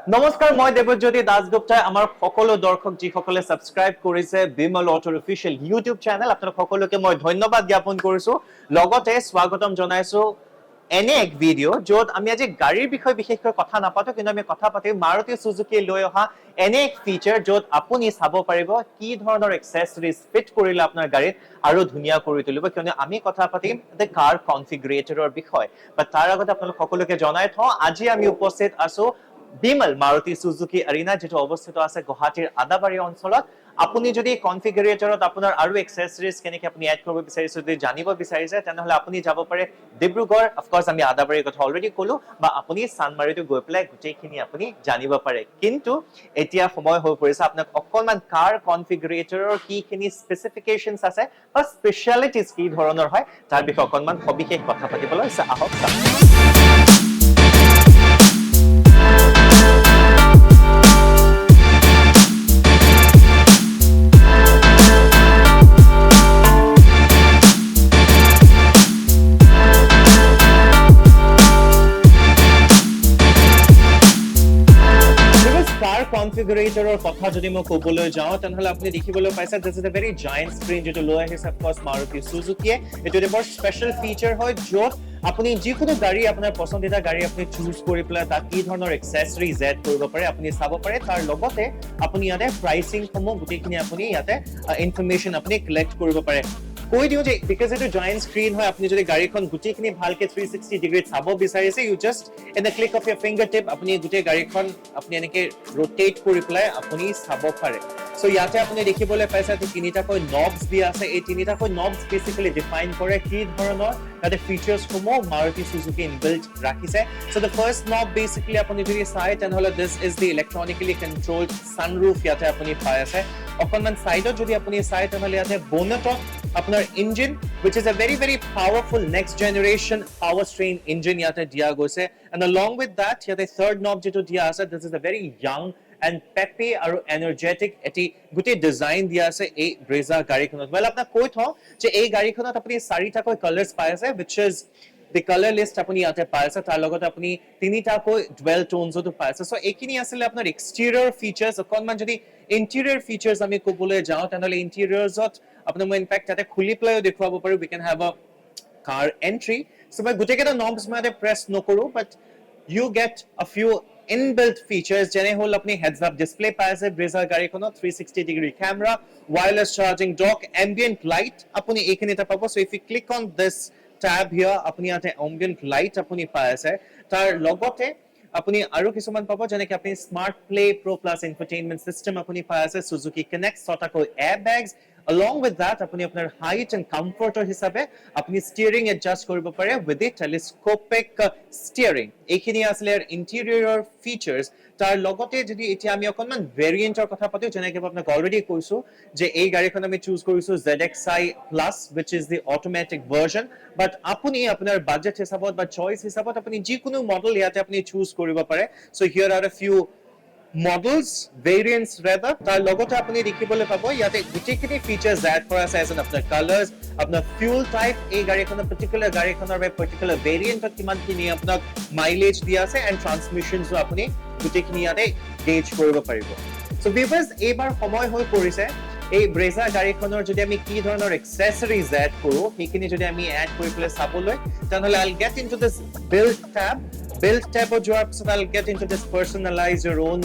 নমস্কাৰ, মই দেৱজ্যোতি দাসগুপ্তাই আমাৰ সকলো দৰ্শক যিসকলে সাবস্ক্ৰাইব কৰিছে বিমল অটোৰ অফিচিয়েল ইউটিউব চেনেল, আপোনালোক সকলোকে মই ধন্যবাদ জ্ঞাপন কৰিছো। লগতে স্বাগতম জনাইছো এনে এক ভিডিঅ' য'ত আমি আজি গাড়ীৰ বিষয়ে বিশেষকৈ কথা নাপাতো, কিন্তু আমি কথা পাতিম মাৰুতি সুজুকি লৈ অহা এনে এক ফিচাৰ য'ত আপুনি চাব পাৰিব কি ধৰণৰ এক্সেসৰিজ ফিট কৰিলে আপোনাৰ গাড়ীত আৰু ধুনীয়া কৰি তুলিব। কিয়নো আমি কথা পাতিম দ্য কাৰ কনফিগাৰেটৰৰ বিষয়। বাট তাৰ আগতে আপোনালোক সকলোকে জনাই থওঁ, আজি আমি উপস্থিত আছো বিমল মাৰুতি সুজুকি এৰিনা, যেটো অৱস্থিত আছে গুৱাহাটীৰ আদাবাৰী অঞ্চলত। আপুনি যদি কনফিগাৰেটৰত আপোনাৰ আৰু এক্সেসৰিজ কেনেকৈ আপুনি এড কৰিব বিচাৰিছে, যদি জানিব বিচাৰিছে, তেনেহলে আপুনি যাব পাৰে ডিব্ৰুগড়, অফকোৰ্স আমি আদাবাৰীৰ কথা অলৰেডি কলো, বা আপুনি চানমাৰীতো গৈ পেলাই গোটেইখিনি আপুনি জানিব পাৰে। কিন্তু এতিয়া সময় হৈ পৰিছে আপোনাক অকণমান কাৰ কনফিগাৰেটৰৰ কিখিনি স্পেচিফিকেশনছ আছে বা স্পেশালিটিজ কি ধৰণৰ হয় তাৰ বিষয়ে অকণমান সবিশেষ কথা পাতিবলৈ আহক। কাৰ কনফিগাৰেটৰৰ কথা যদি মই ক'বলৈ যাওঁ, তেনেহলে আপুনি দেখিবলৈ পাইছে this is a very giant screen, যেটো লৈ আহিছে অফকোৰ্স মাৰুতি সুজুকিয়ে। এইটো এটা বৰ স্পেশাল ফিচাৰ হয় য'ত আপুনি যিকোনো গাড়ী আপোনাৰ পছন্দিতা গাড়ী আপুনি চুজ কৰি পেলাই তাত কি ধৰণৰ এক্সেসৰিজ এড কৰিব পাৰে আপুনি চাব পাৰে। তাৰ লগতে আপুনি ইয়াতে প্ৰাইচিং সমূহ গোটেইখিনি আপুনি ইয়াতে ইনফৰমেশন আপুনি কালেক্ট কৰিব পাৰে। কৈ দিও যে বিকজ এইটো জায়েন্ট স্ক্ৰীন হয়, আপুনি যদি গাড়ীখন গোটেইখিনি ভালকে 360 ডিগ্ৰীত চাব বিচাৰিছে, you just in the click of your finger tip আপুনি গোটেই গাড়ীখন আপুনি এনেকে ৰোটেট কৰি পেলাই আপুনি চাব পাৰে। সো ইয়াতে আপুনি দেখিবলৈ পাইছে যে তিনিটাকৈ নবস দিয়া আছে। এই তিনিটাকৈ নবস বেসিক্যালি ডিফাইন কৰে কি ধৰণৰ ইয়াতে ফিচাৰ্স সমূহ মাৰুতি সুজুকি ইনবিল্ট ৰাখিছে। সো দ্য ফাৰ্স্ট নব বেসিক্যালি আপুনি যদি চাই তেনেহলে দিস ইজ দি ইলেক্ট্ৰনিক্যালি কন্ট্ৰলড সানৰুফ ইয়াতে আপুনি পাই আছে। অকণমান সাইডত যদি আপুনি চাই তেনেহলে ইয়াতে বনেটত আপোনাৰ engine which is a very powerful next generation power train engine ইয়াতে দিয়া গৈছে। and along with that ইয়াতে third knob যেটো দিয়া আছে, this is a very young and peppy আৰু energetic এটি গোটেই ডিজাইন দিয়া আছে এই ব্ৰেজা গাড়ীখনত। well আপোনাক কৈ থওঁ যে এই গাড়ীখনত আপুনি চাৰিটাকৈ কালাৰ্স পাই আছে, which is the color list আপুনি ইয়াতে পাই আছে। তাৰ লগতে আপুনি তিনিটাকৈ ডুৱেল টোনছতো পাই আছে। সো এইখিনি আছিল আপোনাৰ এক্সটেৰিয়ৰ ফিচাৰ্স। অকণমান যদি ইন্টেৰিয়ৰ ফিচাৰ্স আমি ক'বলৈ যাওঁ তেনেহলে ইন্টেৰিয়ৰ্সত আপোনাক মই ইনফেক্ট তাতে খুলি পেলাইও দেখুৱাব পাৰো। we can have a car entry. so মই গোটেইকেইটা নবস মই প্ৰেছ নকৰো, but you get a few inbuilt features যেনে হ'ল আপুনি heads up display পাই আছে ব্ৰেজা গাড়ীখনত, 360 degree camera, wireless charging dock, ambient light আপুনি এইখিনিতে পাব। so if you click on this tab here আপুনি ইয়াতে ambient light আপুনি পাই আছে। তাৰ লগতে আপুনি আৰু কিছুমান পাব যেনেকৈ আপুনি স্মাৰ্ট প্লে প্ৰ প্লাছ ইনফোটেইনমেন্ট সিস্টেম আপুনি পাই আছে, সুজুকি কানেক্ট, ছটাকৈ এয়াৰবেগছ। along with that আপুনি আপোনাৰ হাইট এণ্ড কমফৰ্টৰ হিচাপে আপুনি ষ্টিয়াৰিং এডজাষ্ট কৰিব পাৰে with a telescopic steering। এইখিনি আছিলে ইন্টেৰিয়ৰৰ ফিচাৰ্স। তাৰ লগতে যদি এতিয়া আমি অকণমান ভেৰিয়েন্টৰ কথা পাতো, যেনেকৈ আপোনাক অলৰেডি কৈছো যে এই গাড়ীখন আমি চুজ কৰিছো ZXi Plus which is the automatic version, but আপুনি আপোনাৰ বাজেট হিচাপত বা চইচ হিচাপত আপুনি যিকোনো মডেল ইয়াতে আপুনি চুজ কৰিব পাৰে। so here are a few models variants rather। তাৰ লগতে আপুনি দেখিবলৈ পাব ইয়াতে গোটেইখিনি ফিচাৰ্স এড কৰা আছে, এজ আপোনাৰ কালাৰ্স, আপোনাৰ ফিউল টাইপ, এই গাড়ীখনৰ পাৰ্টিকুলাৰ গাড়ীখনৰ বা পাৰ্টিকুলাৰ ভেৰিয়েন্টত কিমানখিনি আপোনাক মাইলেজ দিয়া আছে, এণ্ড ট্ৰান্সমিশনছো আপুনি গোটেইখিনি ইয়াতে গেজ কৰিব পাৰিব। সো ভিউৱাৰ্স এইবাৰ সময় হৈ পৰিছে এই ব্ৰেজা গাড়ীখনৰ যদি আমি কি ধৰণৰ এক্সেসৰিজ এড কৰো সেইখিনি যদি আমি এড কৰি পেলাই চাবলৈ, তেনেহলে I'll get into this build tab যোৱাৰ পিছত I'll get into this personalize your own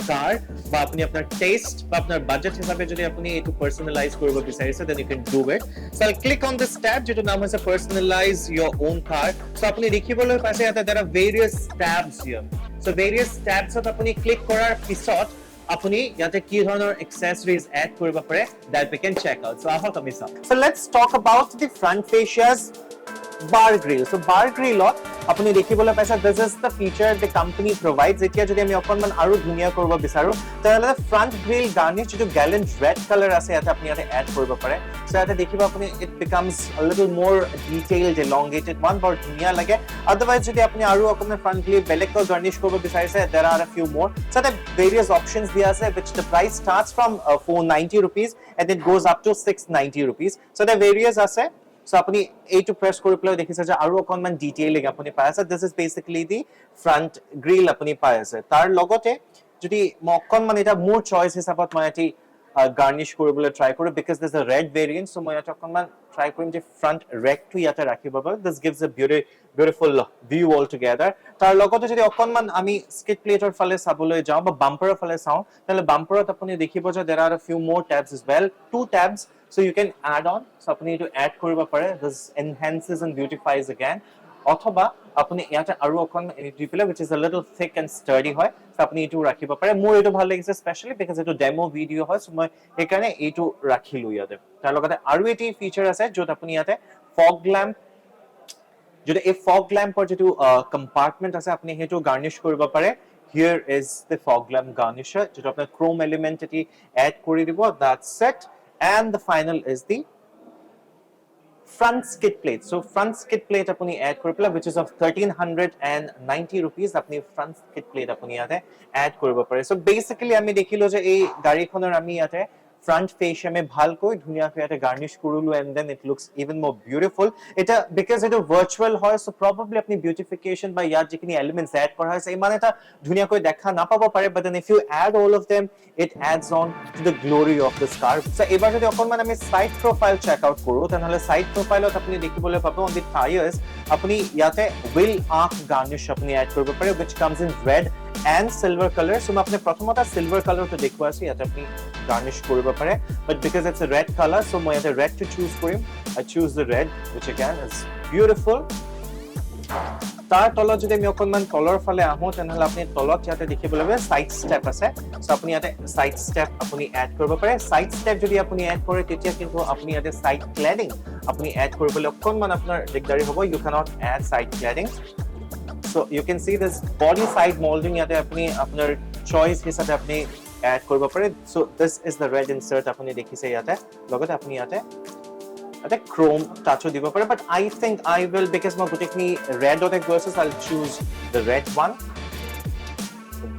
car বা আপুনি আপোনাৰ টেষ্ট বা আপোনাৰ বাজেট হিচাপে যদি আপুনি এইটো পাৰ্সোনালাইজ কৰিব বিচাৰিছে then you can do it। so I'll click on this tab যেটো নাম হৈছে personalize your own car। so আপুনি দেখিবলৈ পাইছে ইয়াতে there are various tabs here। so various tabs ত আপুনি ক্লিক কৰাৰ পিছত আপুনি ইয়াতে কি ধৰণৰ এক্সেসৰিজ এড কৰিব পাৰে that we can check out। so আহক আমি চাওঁ। so let's talk about the front fascias bar grill। so bar grillত আপুনি দেখিবলৈ পাইছে this is the feature the company provides। এতিয়া যদি আমি অকণমান আৰু ধুনীয়া কৰিব বিচাৰো তেনেহলে front grill garnish যেটো gallant red color আছে ইয়াতে আপুনি ইয়াতে এড কৰিব পাৰে। so ইয়াতে দেখিব আপুনি it becomes a little more detailed elongated one, বৰ ধুনীয়া লাগে। otherwise যদি আপুনি আৰু অকণমান front grill বেলেগকৈ garnish কৰিব বিচাৰিছে there are a few more। so the various options দিয়া আছে which the price starts from 490 rupees and it goes up to 690 rupees। so the various আছে সো আপুনি এইটো প্ৰেছ কৰি পেলাই দেখিছে যে আৰু অকনমান ডিটেইলিং আপুনি পাই আছে this is basically the front grill আপুনি পাই আছে তাৰ লগতে যদি মই অকনমান এটা মোৰ চয়েস হিচাপত মই এটি গাৰ্নিশ কৰিবলৈ ট্ৰাই কৰো because there's a red variant so মই এটা অকনমান ট্ৰাই কৰিম যে ফ্ৰন্ট ৰেকটো ইয়াতে ৰাখিব পাৰো this gives a beautiful view all together তাৰ লগতে যদি অকনমান আমি স্কিড প্লেটৰ ফালে চাবলৈ যাওঁ বা বাম্পাৰৰ ফালে চাওঁ তাহলে বাম্পাৰত আপুনি দেখিব যে there are a few more tabs as well two tabs so you can add on so আপুনি এটো এড কৰিব পাৰে this enhances and beautifies again অথবা আপুনি ইয়াতে আৰু অকন এডি পেলে which is a little thick and sturdy হয় so আপুনি এটো ৰাখিব পাৰে মোৰ এটো ভাল লাগিছে স্পেশালি because এটো ডেমো ভিডিও হয় so মই একাৰণে এটো ৰাখিলো ইয়াতে তাৰ লগতে আৰু এটি ফিচাৰ আছে যত আপুনি ইয়াতে ফগ ল্যাম্প যদি এই ফগ ল্যাম্পৰ যেটো কম্পাৰ্টমেন্ট আছে আপুনি হেটো গাৰ্নিশ কৰিব পাৰে here is the fog lamp garnisher যেটো আপোনাৰ chrome element এটি এড কৰি দিব that's it and the final is the front skid plate so front skid plate apuni add koribole which is of 1390 rupees apni front skid plate apuni yate add koribo pare so basically ami dekhilo je ei gari khonor ami yate front face me bhalkoi dhunia ko yate garnish korulu and then it looks even more beautiful eta because it is virtual hoy so probably apni beautification by yat jekini elements add kora hoyse ei mane ta dhunia koi dekha na pabo pare but then if you add all of them it adds on to the glory of this car so ebar jodi okonman ami side profile check out koru tanhole side profile ot apni dekhibole pabo on the tires apni yate wheel arc garnish apni add koribo pare which comes in red and silver color so apni prothomata silver color to dekhwa ase yate apni garnish koribo pare but because it's a red color so moi yate red to choose korim I choose the red which again is beautiful তাৰ তলত যদি আমি অকনমান তলৰ ফালে আহো তেনেহলে আপুনি তলত ইয়াতে দেখিবলৈ পাবে সাইড ষ্টেপ আছে সো আপুনি ইয়াতে সাইড ষ্টেপ আপুনি এড কৰিব পাৰে সাইড ষ্টেপ যদি আপুনি এড কৰে তেতিয়া কিন্তু আপুনি ইয়াতে সাইড ক্লেডিং আপুনি এড কৰিবলৈ অকনমান আপোনাৰ দিগদাৰি হ'ব you cannot add side cladding so you can see this body side molding ইয়াতে আপুনি আপোনাৰ choice হিচাপে আপুনি এড কৰিব পাৰে so this is the red insert আপুনি দেখিছে ইয়াতে লগতে আপুনি ইয়াতে the chrome touch dibo pare but I think I will because my gutekni red dot versus I'll choose the red one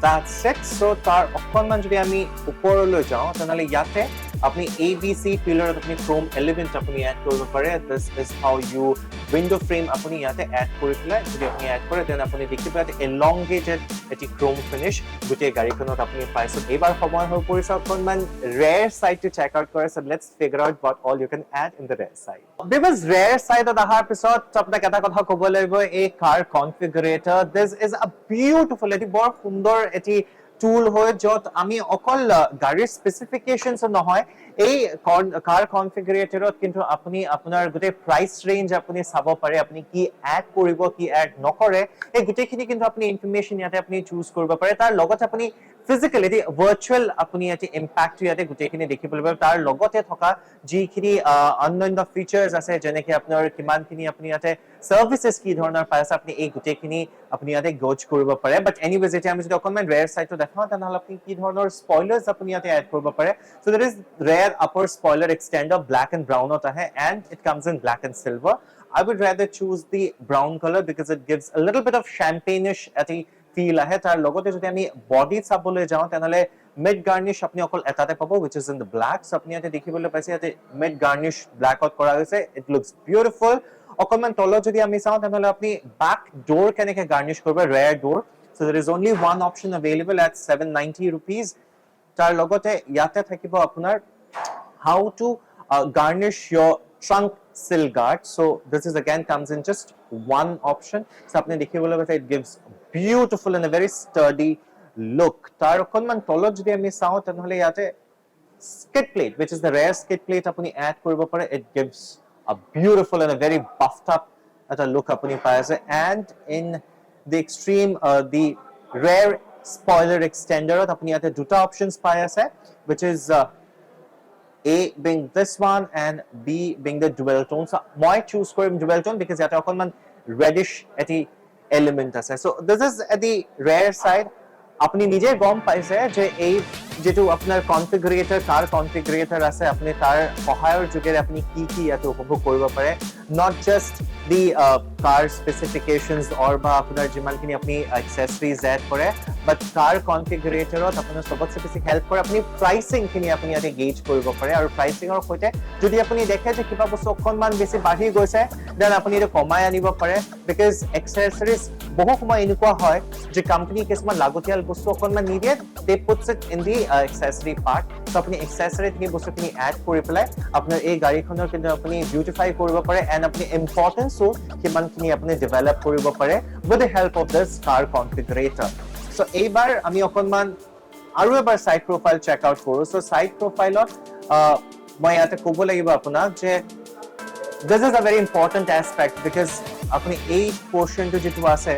that's it so tar okonman jodi ami uporolo jao tanale yate apni abc pillar apni chrome element apni add koribo pare this is how you window frame apni yate add koribole jodi apni add kore then apni dekhibe elongated eti chrome finish gute gari konot apni paiso ebar samoy hoy porise okonman rare side to check out kore so let's figure out what all you can add in the rare side because rare side of the har pisot apna eta kotha kobo laibo a car configurator this is a beautiful eti bor sundor eti tool hoy jot ami okol gari specifications nohoy ei car configurator ot kintu apni apunar gote price range apni sabo pare apni ki add koribo ki add nokore ei gote khini kintu apni information yate apni choose koribo pare tar logot apni physically virtual apni ati impact yate gote khini dekhibole pare tar logote thoka ji khini onnoন্য features ase jene ki apnar kiman khini apni yate services ki dhoronar paisa apni ei gote khini apni yate gauge koribo pare but anyways eta ami jodi okonman rare side to dekhao tanhole apni ki dhoronar spoilers apni yate add koribo pare so there is rare upper spoiler extender black and brown ota hai and it comes in black and silver I would rather choose the brown color because it gives a little bit of champagne-ish ati feel ahe tar logote jodi ami body sabole jao tanhole mid garnish apni okol etate pabo which is in the black so apni ate dekhibole paise ate mid garnish black out kora hoise it looks beautiful okonman tolo jodi ami sao tanhole apni back door keneke garnish korbe rear door so there is only one option available at 790 rupees tar logote yate thakibo apunar how to garnish your trunk sill guard so this is again comes in just one option so apni dekhibole paise it gives beautiful and a very sturdy look tar okonman tolot jodi ami sao tanhole yate skid plate which is the rare skid plate apni add koribo pare it gives a beautiful and a very buffed up at a look apni pai ase and in the extreme the rare spoiler extender apni yate duta options pai ase which is A being this one and B being the dual tone so why choose korim dual tone because yate okonman reddish eti element ase so this is at the rare side apni nije gom paise je ei jetu apnar configurator car configurator ase apni tar sahayor jogere apni ki yate upobhog koribo pare not just the car specifications or বা আপোনাৰ যিমানখিনি আপুনি accessories add কৰে, but car configurator ত আপোনাৰ সবতছে বেছি help কৰে আপুনি pricing খিনি আপুনি ইয়াতে gauge কৰিব পাৰে আৰু pricing ৰ সৈতে যদি আপুনি দেখে যে কিবা বস্তু অকনমান বেছি বাঢ়ি গৈছে then আপুনি এটা কমাই আনিব পাৰে because accessories বহু সময় এনেকুৱা হয় যে কোম্পানী কিছুমান লাগতিয়াল বস্তু অকনমান নিদিয়ে they puts it in the accessory part so আপুনি accessory খিনি বস্তুখিনি add কৰি পেলাই আপোনাৰ এই গাড়ীখনৰ কিন্তু আপুনি beautify কৰিব পাৰে and আপুনি importance ও কিমানখিনি আপুনি develop কৰিব পাৰে with the help of this car configurator so এইবাৰ আমি অকনমান আৰু এবাৰ side profile check out কৰো so side profile মই ইয়াতে ক'ব লাগিব আপোনাক যে this is a very important aspect because আপুনি এই portion টো যেটো আছে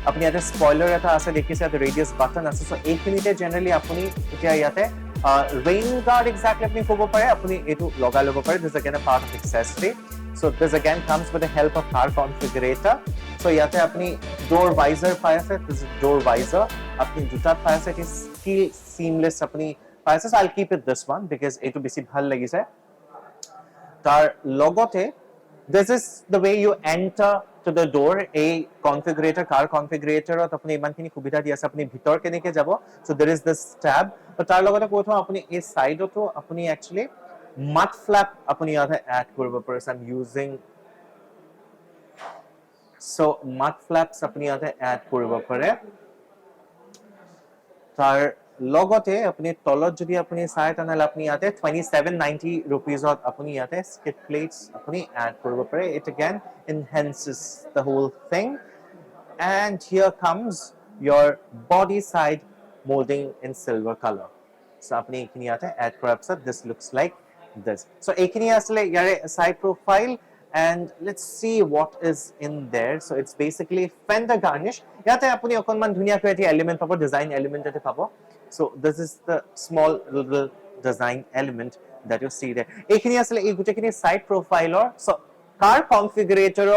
আপুনি ইয়াতে স্পয়লাৰ এটা আছে দেখিছে ইয়াতে ৰেডিয়াস বাটন আছে সো এইখিনিতে জেনাৰেলি আপুনি এতিয়া ইয়াতে rain guard exactly আপনি ক'ব পাৰে আপুনি এটো লগাই ল'ব পাৰে this is again a part of accessory so this again comes with the help of car configurator so ইয়াতে আপনি door visor পাই আছে this is door visor আপনি দুটা পাই আছে it is still seamless আপনি পাই আছে so I'll keep it this one because এটো বেছি ভাল লাগিছে তাৰ লগতে this is the way you enter to the door a configurator car configurator ত আপুনি ইমানখিনি সুবিধা দি আছে আপুনি ভিতৰ কেনেকে যাব so there is this tab তো তাৰ লগতে প্ৰথম আপুনি এই সাইডতো আপুনি actually mud flap আপুনি ইয়াতে add কৰিব পাৰে so I'm using so mud flaps আপুনি ইয়াতে add কৰিব পাৰে তাৰ লগতে আপুনি তলত যদি আপুনি চাই তাহলে আপুনি ইয়াতে 2790 rupees ত আপুনি ইয়াতে skid plates আপুনি add কৰিব পাৰে it again enhances the whole thing and here comes your body side molding in silver color so আপনি এখানে ইয়াতে add কৰাৰ পিছত this looks like this so এখানে আসলে ইয়াৰে side profile and let's see what is in there so it's basically fender garnish ইয়াতে আপুনি অকনমান ধুনিয়াকৈ এটি element পাব design element এটি পাব so this is the small little design element that you see there এখানে আসলে এই গুটেখিনি side profile so car configurator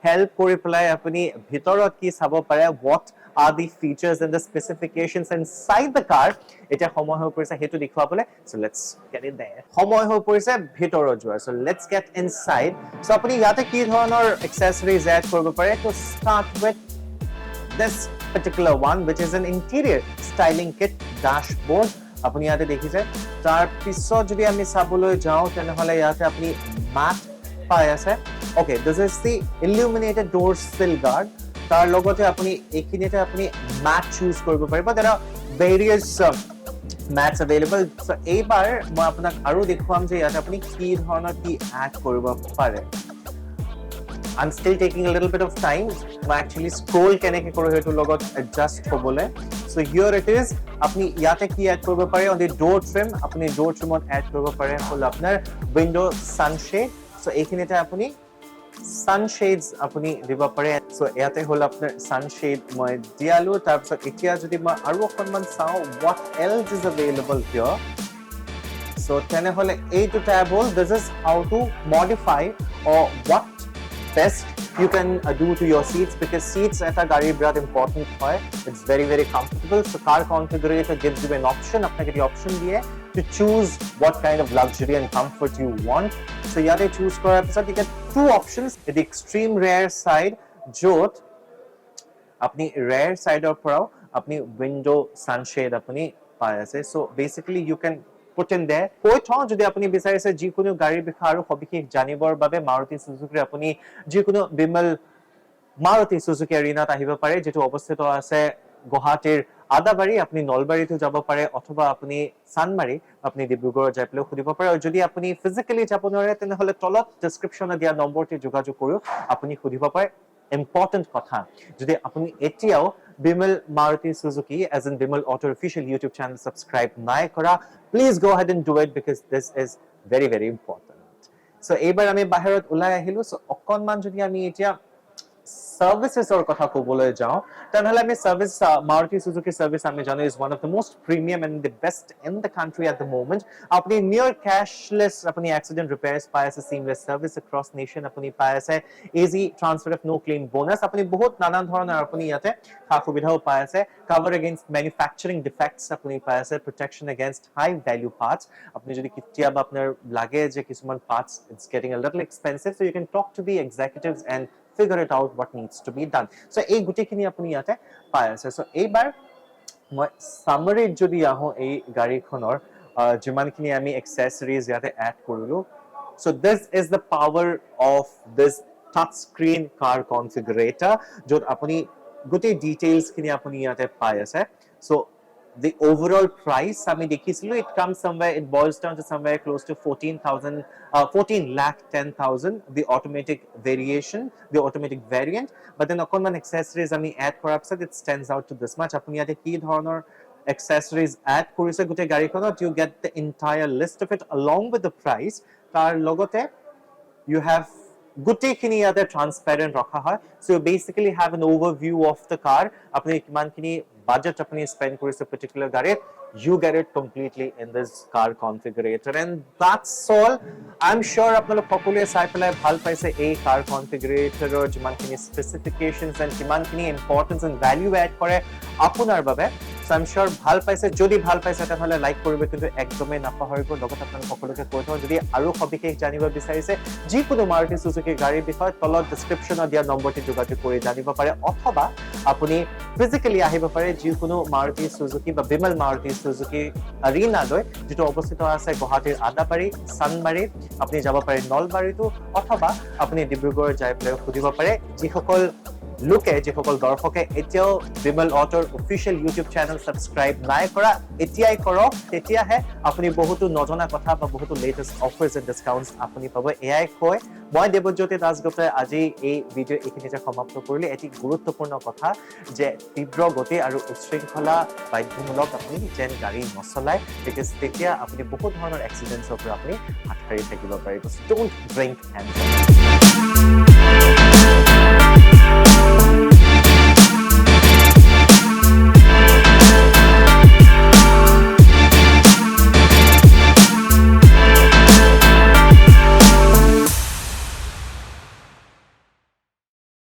help কৰি পেলাই আপুনি ভিতৰত কি চাব পাৰে what are the features and the specifications inside the car এটা সময় হৈ পৰিছে হেতু দেখুৱাবলে so let's get in there সময় হৈ পৰিছে ভিতৰত যোৱা so let's get inside so আপুনি ইয়াতে কি ধৰণৰ accessories add কৰিব পাৰে to start with this particular one which is an interior styling kit dashboard আপুনি ইয়াতে দেখিছে তাৰ পিছত যদি আমি চাবলৈ যাওঁ তেনেহলে ইয়াতে আপুনি matte পাই আছে okay this is the illuminated door sill guard তাৰ লগতে আপুনি এখিনিতে আপুনি matte choose কৰিব পাৰিব there are various mattes available so এইবাৰ মই আপোনাক আৰু দেখুৱাম যে ইয়াতে আপুনি কি ধৰণৰ কি add কৰিব পাৰে I'm still taking a little bit of time to actually scroll কেনেকে কৰি হেতু লগত adjust হ'বলে so here it is আপনি ইয়াতে কি add কৰিব পাৰে on the door trim আপনি door trim add কৰিব পাৰে হল আপোনাৰ window sunshade so এইখিনিতে আপনি sunshades আপনি দিব পাৰে so ইয়াতে হল আপোনাৰ sunshade মই দিয়ালো তাৰ পিছত এতিয়া যদি মই আৰু অকনমান চাও what else is available here so তেনেহলে এইটো tab hall this is how to modify or what best you can do to your seats because seats at a gari birat important hoy it's very comfortable so car configurator gives you an option apnake the option diye to choose what kind of luxury and comfort you want so yate choose korar pisot you get two options at the extreme rear side jot apni rear side or porao apni window sunshade apni pai ase so basically you can put in there koi thon jodi apni bicharise jikono gari bikha aru hobikik janibor babe Maruti Suzuki apni jikono Bimal Maruti Suzuki arena ta ahiba pare jetu obosthito ase Guwahatir Adabari apni Nolbari to jabo pare othoba apni Sanmari apni Dibrugarh jai pele khudibo pare jodi apni physically jabo nore tenehole tolot description dia number te jogajog koru apni khudibo pare important kotha jodi apni etiao Bimal Maruti Suzuki as in Bimal Auto official YouTube channel subscribe nai kora please go ahead and do it because this is very important so ebar ami bahirot ulai ahilu so okonman jodi ami etia services or kotha kobole jao tanhole ami service Maruti Suzuki service ami jano is one of the most premium and the best in the country at the moment apni near cashless apni accident repairs pai ase seamless service across nation apni pai ase easy transfer of no claim bonus apni bahut nanan dhoroner apni yate kha subidhao pai ase cover against manufacturing defects apni pai ase protection against high value parts apni jodi kitiaba apnar lage je kisuman parts it's getting a little expensive so you can talk to the executives and figure it out what needs to be done. So এই গুটিখিনি আপুনি ইয়াতে পাই আছে। So এইবাৰ মই সামাৰীত যদি আহো এই গাড়ীখনৰ যিমানখিনি আমি এক্সেসৰিজ ইয়াতে এড কৰিলো, so this is the power of this touch screen car configurator য'ত আপুনি গোটেই ডিটেইলছ খিনি আপুনি ইয়াতে পাই আছে। So the overall price আমি দেখিছিলো, it comes somewhere, it boils down to somewhere close to 14,10,000 the automatic variation, the automatic variant, but then অকণমান accessories আমি add কৰাৰ পিছত it stands out to this much। আপুনি ইয়াতে কি ধৰণৰ accessories add কৰিছে গোটেই গাড়ীখনত, you get the entire list of it along with the price। তাৰ লগতে you have গোটেইখিনি ইয়াতে ট্ৰান্সপেৰেন্ট ৰখা হয়। So you basically have an overview of the car, আপুনি কিমানখিনি budget আপুনি spend কৰিছে particular গাড়ীত, you get it completely in this car configurator, and that's all। I'm sure আপোনালোক সকলোৱে চাই পেলাই ভাল পাইছে এই car configurator যিমানখিনি স্পেচিফিকেশনছ এণ্ড কিমানখিনি ইম্পৰ্টেন্স এণ্ড ভ্যালু এড কৰে আপোনাৰ বাবে। So I'm sure ভাল পাইছে, যদি ভাল পাইছে তেনেহ'লে লাইক কৰিব কিন্তু একদমেই নাপাহৰিব। লগত আপোনালোক সকলোকে কৈ থওঁ, যদি আৰু সবিশেষ জানিব বিচাৰিছে যিকোনো মাৰুতি সুজুকি গাড়ীৰ বিষয়ে তলত ডেছক্ৰিপশ্যনত দিয়া নম্বৰটি যোগাযোগ কৰি জানিব পাৰে, অথবা আপুনি ফিজিকেলি আহিব পাৰে যিকোনো মাৰুতি সুজুকি বা বিমল মাৰুতি সুজুকি এৰিনালৈ, যিটো অৱস্থিত আছে গুৱাহাটীৰ আদাবাৰী চানমাৰী। আপুনি যাব পাৰে নলবাৰীতো, অথবা আপুনি ডিব্ৰুগড় যাই পেলাই সুধিব পাৰে। যিসকল দৰ্শকে এতিয়াও বিমল অটোৰ অফিচিয়েল ইউটিউব চেনেল ছাবস্ক্ৰাইব নাই কৰা, এতিয়াই কৰক, তেতিয়াহে আপুনি বহুতো নজনা কথা বা বহুতো লেটেষ্ট অফাৰ্ছ এণ্ড ডিছকাউণ্টছ আপুনি পাব। এয়াই কৈ মই দেৱজ্যোতি দাসগুপ্তাই আজি এই ভিডিঅ' এইখিনিতে সমাপ্ত কৰিলোঁ। এটি গুৰুত্বপূৰ্ণ কথা যে তীব্ৰ গতি আৰু উচ্ছৃংখলা বাধ্যমূলক আপুনি যেন গাড়ী নচলায়, বিকজ তেতিয়া আপুনি বহু ধৰণৰ এক্সিডেণ্টছৰ পৰা আপুনি হাত সাৰি থাকিব পাৰিব। Don't drink and